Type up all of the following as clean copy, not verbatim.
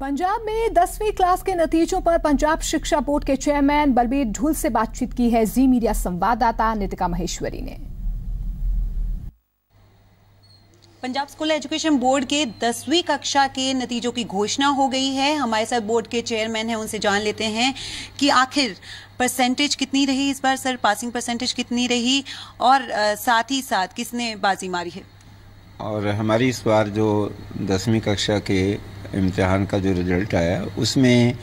पंजाब में 10वीं क्लास के नतीजों पर पंजाब शिक्षा बोर्ड के चेयरमैन बलबीर ढुल से बातचीत की है जी मीडिया संवाददाता नितिका महेश्वरी ने। पंजाब स्कूल एजुकेशन बोर्ड के 10वीं कक्षा के नतीजों की घोषणा हो गई है। हमारे साथ बोर्ड के चेयरमैन हैं, उनसे जान लेते हैं कि आखिर परसेंटेज कितनी रही इस बार, सर पासिंग परसेंटेज कितनी रही और साथ ही साथ किसने बाजी मारी है। और हमारी इस बार जो 10वीं कक्षा के इम्तिहान का जो रिजल्ट आया उसमें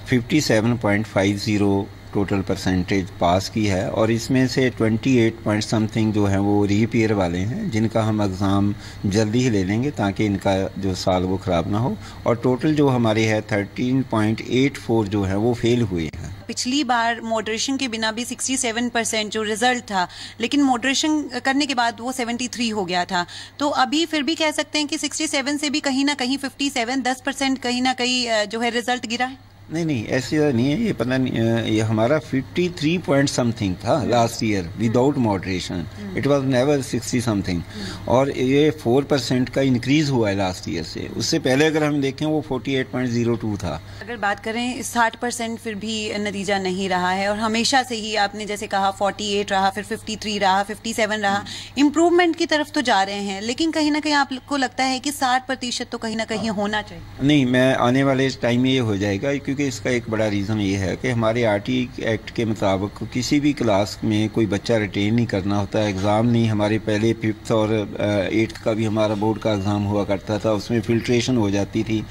57.50 टोटल परसेंटेज पास की है और इसमें से 28 पॉइंट समथिंग जो है वो रीपेयर वाले हैं जिनका हम एग्ज़ाम जल्दी ही ले लेंगे ताकि इनका जो साल वो ख़राब ना हो। और टोटल जो हमारी है 13.84 जो है वो फेल हुए हैं। पिछली बार मॉडरेशन के बिना भी 67% जो रिजल्ट था, लेकिन मॉडरेशन करने के बाद वो 73 हो गया था। तो अभी फिर भी कह सकते हैं कि 67 से भी कहीं ना कहीं 57 10% कहीं ना कहीं जो है रिजल्ट गिरा है। नहीं ऐसी नहीं है, ये पता नहीं, ये हमारा 53 पॉइंट समथिंग था last year without moderation. It was never 60 something और ये 4% का इंक्रीज हुआ है लास्ट ईयर से। उससे पहले अगर हम देखें वो 48.02 था। अगर बात करें 60% फिर भी नतीजा नहीं रहा है और हमेशा से ही आपने जैसे कहा 48 रहा, फिर 53 रहा, 57 रहा। इम्प्रूवमेंट की तरफ तो जा रहे हैं, लेकिन कहीं ना कहीं आपको लगता है कि 60% तो कहीं ना कहीं होना चाहिए। नहीं, मैं आने वाले टाइम में ये हो जाएगा क्योंकि इसका एक बड़ा रीज़न ये है कि हमारे आरटी एक्ट के मुताबिक किसी भी क्लास में कोई बच्चा रिटेन नहीं करना होता। एग्ज़ाम नहीं, हमारे पहले 5th और 8th का भी हमारा बोर्ड का एग्ज़ाम हुआ करता था, उसमें फिल्ट्रेशन हो जाती थी,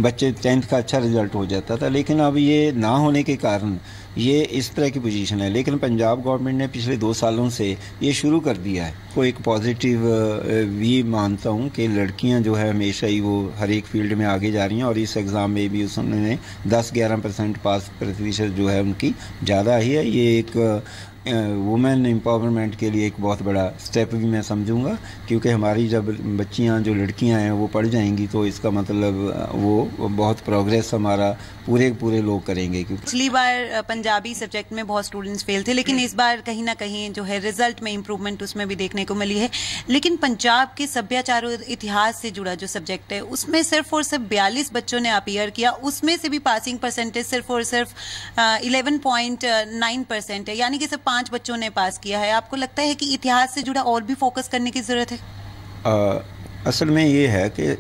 बच्चे 10th का अच्छा रिजल्ट हो जाता था। लेकिन अब ये ना होने के कारण ये इस तरह की पोजीशन है। लेकिन पंजाब गवर्नमेंट ने पिछले 2 सालों से ये शुरू कर दिया है। को एक पॉजिटिव भी मानता हूँ कि लड़कियां जो है हमेशा ही वो हर एक फील्ड में आगे जा रही हैं और इस एग्ज़ाम में भी उसने 10-11% पास प्रतिशत जो है उनकी ज़्यादा ही है। ये एक वुमेन एम्पावरमेंट के लिए एक बहुत बड़ा स्टेप भी मैं समझूंगा, क्योंकि हमारी जब बच्चियां जो लड़कियां हैं वो पढ़ जाएंगी तो इसका मतलब वो बहुत प्रोग्रेस हमारा पूरे लोग करेंगे। पिछली बार पंजाबी सब्जेक्ट में बहुत स्टूडेंट्स फेल थे, लेकिन इस बार कहीं ना कहीं जो है रिजल्ट में इम्प्रूवमेंट उसमें भी देखने को मिली है। लेकिन पंजाब के सभ्याचार और इतिहास से जुड़ा जो सब्जेक्ट है उसमें सिर्फ और सिर्फ 42 बच्चों ने अपीयर किया, उसमें से भी पासिंग परसेंटेज सिर्फ और सिर्फ 11.9% है, यानी कि सिर्फ 5 बच्चों ने पास किया है। आपको लगता है कि इतिहास से जुड़ा और भी फोकस करने की जरूरत है? असल में ये है कि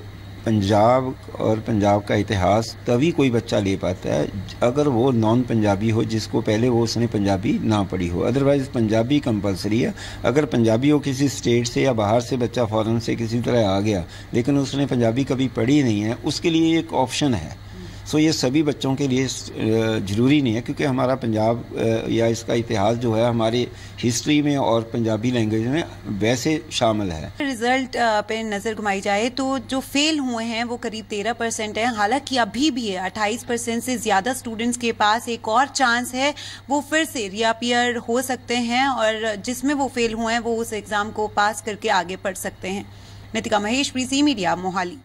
पंजाब और पंजाब का इतिहास तभी कोई बच्चा ले पाता है अगर वो नॉन पंजाबी हो, जिसको पहले वो उसने पंजाबी ना पढ़ी हो। अदरवाइज़ पंजाबी कंपलसरी है। अगर पंजाबी हो किसी स्टेट से या बाहर से बच्चा फॉरेन से किसी तरह आ गया लेकिन उसने पंजाबी कभी पढ़ी नहीं है, उसके लिए एक ऑप्शन है। सो ये सभी बच्चों के लिए ज़रूरी नहीं है, क्योंकि हमारा पंजाब या इसका इतिहास जो है हमारे हिस्ट्री में और पंजाबी लैंग्वेज में वैसे शामिल है। रिजल्ट पे नज़र घुमाई जाए तो जो फेल हुए हैं वो करीब 13% है। हालांकि अभी भी है 28% से ज़्यादा स्टूडेंट्स के पास एक और चांस है, वो फिर से रीअपीयर हो सकते हैं और जिसमें वो फेल हुए हैं वो उस एग्ज़ाम को पास करके आगे पढ़ सकते हैं। नितिका महेश्वरी, जी मीडिया, मोहाली।